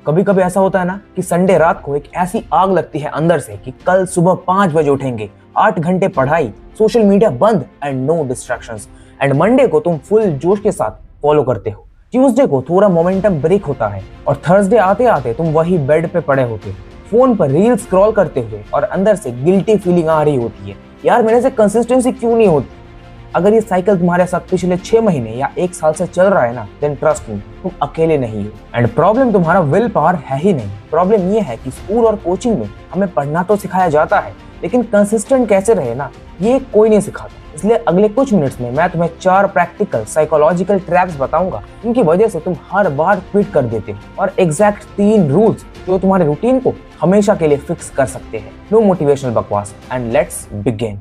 कभी कभी ऐसा होता है ना कि संडे रात को एक ऐसी आग लगती है अंदर से कि कल सुबह 5 बजे उठेंगे, 8 घंटे पढ़ाई, सोशल मीडिया बंद and no distractions. And Monday को तुम फुल जोश के साथ फॉलो करते हो, ट्यूसडे को थोड़ा मोमेंटम ब्रेक होता है और थर्सडे आते आते तुम वही बेड पे पड़े होते हो, फोन पर रील स्क्रॉल करते हुए और अंदर से गिल्टी फीलिंग आ रही होती है, यार मेरे से कंसिस्टेंसी क्यों नहीं होती। अगर ये साइकिल तुम्हारे साथ पिछले 6 महीने या 1 साल से चल रहा है ना, देन ट्रस्ट मी, तुम अकेले नहीं हो। एंड प्रॉब्लम तुम्हारा विल पावर है ही नहीं, प्रॉब्लम ये है कि स्कूल और कोचिंग में हमें पढ़ना तो सिखाया जाता है, लेकिन कंसिस्टेंट कैसे रहे ना, ये कोई नहीं सिखाता। इसलिए अगले कुछ मिनट्स में मैं तुम्हें 4 प्रैक्टिकल साइकोलॉजिकल ट्रैप्स बताऊंगा, जिनकी वजह से तुम हर बार क्विट कर देते हो, और एग्जैक्ट 3 रूल्स जो तुम्हारे रूटीन को हमेशा के लिए फिक्स कर सकते हैं। नो मोटिवेशनल बकवास एंड लेट्स बिगिन।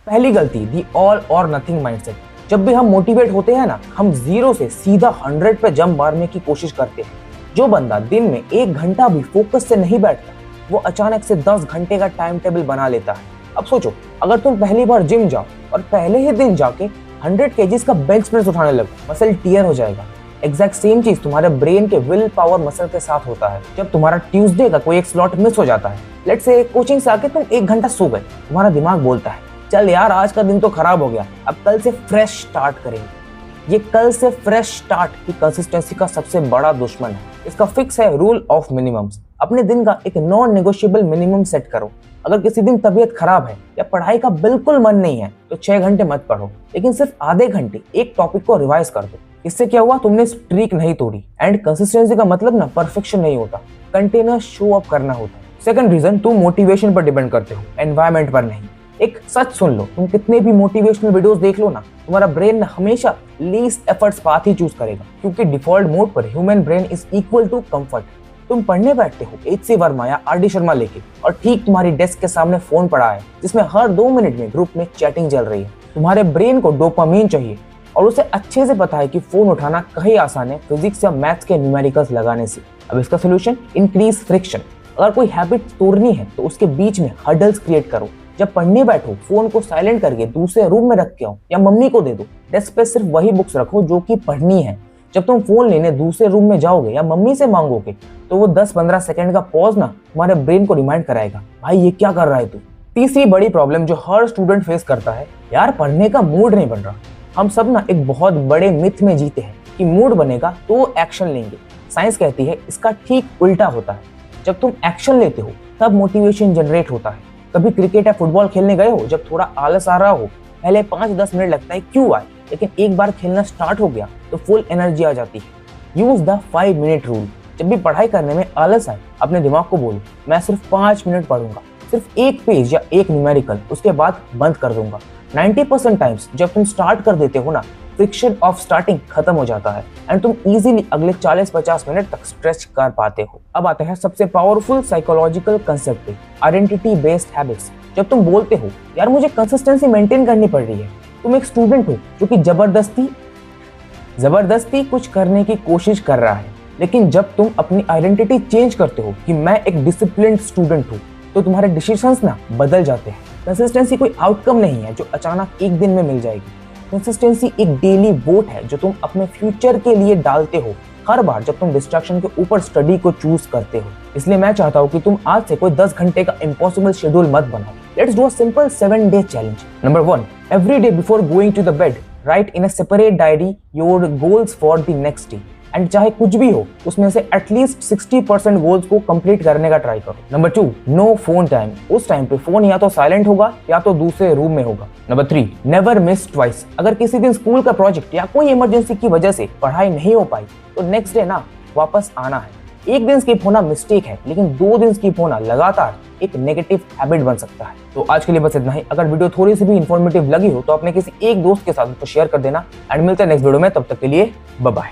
पहली गलती, दी ऑल और नथिंग माइंडसेट। जब भी हम मोटिवेट होते हैं ना, हम 0 से सीधा 100 पे जंप मारने की कोशिश करते हैं। जो बंदा दिन में 1 घंटा भी फोकस से नहीं बैठता, वो अचानक से 10 घंटे का टाइम टेबल बना लेता है। अब सोचो, अगर तुम पहली बार जिम जाओ और पहले ही दिन जाके 100 kgs का बेंच प्रेस उठाने लगो, मसल टियर हो जाएगा। एग्जैक्ट सेम चीज तुम्हारे ब्रेन के विल पावर मसल के साथ होता है। जब तुम्हारा ट्यूसडे का कोई एक स्लॉट मिस हो जाता है, लेट्स से कोचिंग से आके तुम 1 घंटा सो गए, तुम्हारा दिमाग बोलता है चल यार आज का दिन तो खराब हो गया, अब कल से फ्रेश स्टार्ट करेंगे। ये कल से फ्रेश स्टार्ट की कंसिस्टेंसी का सबसे बड़ा दुश्मन है। इसका फिक्स है रूल ऑफ मिनिमम्स। अपने दिन का एक नॉन नेगोशिएबल मिनिमम सेट करो। अगर किसी दिन तबीयत खराब है या पढ़ाई का बिल्कुल मन नहीं है तो 6 घंटे मत पढ़ो, लेकिन सिर्फ आधे घंटे एक टॉपिक को रिवाइज कर दो। इससे क्या हुआ, तुमने स्ट्रीक नहीं तोड़ी। एंड कंसिस्टेंसी का मतलब ना परफेक्शन नहीं होता, कंटेनर शो अप करना होता है। सेकंड रीजन, तुम मोटिवेशन पर डिपेंड करते हो, एनवायरमेंट पर नहीं। एक सच सुन लो, तुम कितने भी मोटिवेशनल वीडियोस देख लो ना, तुम्हारा ब्रेन हमेशा लीस्ट एफर्ट्स पाथ ही चूज करेगा, क्योंकि डिफॉल्ट मोड पर human brain is equal to comfort. तुम पढ़ने बैठते हो एच सी वर्मा या आर डी शर्मा लेके, और ठीक तुम्हारी डेस्क के सामने फोन पड़ा है जिसमें हर 2 मिनट में ग्रुप में चैटिंग चल रही है। तुम्हारे ब्रेन को डोपामीन चाहिए और उसे अच्छे से पता है कि फोन उठाना कहीं आसान है फिजिक्स या मैथ्स के न्यूमेरिकल्स लगाने से। अब इसका सोल्यूशन, इंक्रीज फ्रिक्शन। अगर कोई हैबिट तोड़नी है तो उसके बीच में हर्डल्स क्रिएट करो। जब पढ़ने बैठो, फोन को साइलेंट करके दूसरे रूम में रख के आओ या मम्मी को दे दो। डेस्क पे सिर्फ वही बुक्स रखो जो कि पढ़नी है। जब तुम फोन लेने दूसरे रूम में जाओगे या मम्मी से मांगोगे तो वो 10-15 सेकंड का पॉज ना तुम्हारे ब्रेन को रिमाइंड कराएगा, भाई ये क्या कर रहा है तू। तीसरी बड़ी प्रॉब्लम जो हर स्टूडेंट फेस करता है, यार पढ़ने का मूड नहीं बन रहा। हम सब ना एक बहुत बड़े मिथ में जीते हैं कि मूड बनेगा तो एक्शन लेंगे। साइंस कहती है इसका ठीक उल्टा होता है। जब तुम एक्शन लेते हो तब मोटिवेशन जनरेट होता है। कभी क्रिकेट या फुटबॉल खेलने गए हो, जब थोड़ा आलस आ रहा हो, पहले 5-10 मिनट लगता है क्यों आए, लेकिन एक बार खेलना स्टार्ट हो गया तो फुल एनर्जी आ जाती है। Use the 5 minute rule. जब भी पढ़ाई करने में आलस आए, अपने दिमाग को बोलो मैं सिर्फ 5 मिनट पढ़ूंगा, सिर्फ 1 पेज या 1 न्यूमेरिकल, उसके बाद बंद कर दूंगा। 90% टाइम्स जब तुम स्टार्ट कर देते हो ना, फ्रिक्शन ऑफ स्टार्टिंग खत्म हो जाता है एंड तुम इजीली अगले 40-50 मिनट तक स्ट्रेच कर पाते हो। अब आते हैं सबसे पावरफुल साइकोलॉजिकल कंसेप्ट पे, आइडेंटिटी बेस्ड हैबिट्स। जब तुम बोलते हो यार मुझे कंसिस्टेंसी मेंटेन करनी पड़ रही है, तुम एक स्टूडेंट हो जो कि जबरदस्ती कुछ करने की कोशिश कर रहा है। लेकिन जब तुम अपनी आइडेंटिटी चेंज करते हो कि मैं एक डिसिप्लिन्ड स्टूडेंट हूँ, तो तुम्हारे डिसीजंस ना बदल जाते हैं। कंसिस्टेंसी कोई आउटकम नहीं है जो अचानक एक दिन में मिल जाएगी। कंसिस्टेंसी एक डेली वोट है जो तुम अपने फ्यूचर के लिए डालते हो हर बार जब तुम डिस्ट्रैक्शन के ऊपर स्टडी को चूज करते हो। इसलिए मैं चाहता हूँ कि तुम आज से कोई 10 घंटे का इम्पॉसिबल शेड्यूल मत बनाओ। Let's do a simple 7-day challenge. Number 1, every day before going to the bed write in a separate diary your goals for the next day. And चाहे कुछ भी हो, उसमें से एटलीस्ट 60% गोल्स को कंप्लीट करने का ट्राई करो। Number 2, no phone time. उस टाइम पे फोन या तो साइलेंट होगा या तो दूसरे रूम में होगा। Number 3, never miss twice. अगर किसी दिन स्कूल का प्रोजेक्ट या कोई इमरजेंसी की वजह से पढ़ाई नहीं हो पाई तो नेक्स्ट डे ना वापस आना है। एक दिन स्किप होना मिस्टेक है, लेकिन 2 दिन स्किप होना लगातार एक नेगेटिव हैबिट बन सकता है। तो आज के लिए बस इतना ही। अगर वीडियो थोड़ी सी भी इन्फॉर्मेटिव लगी हो तो अपने किसी एक दोस्त के साथ शेयर कर देना एंड मिलते हैं नेक्स्ट वीडियो में। तब तक के लिए बाय बाय।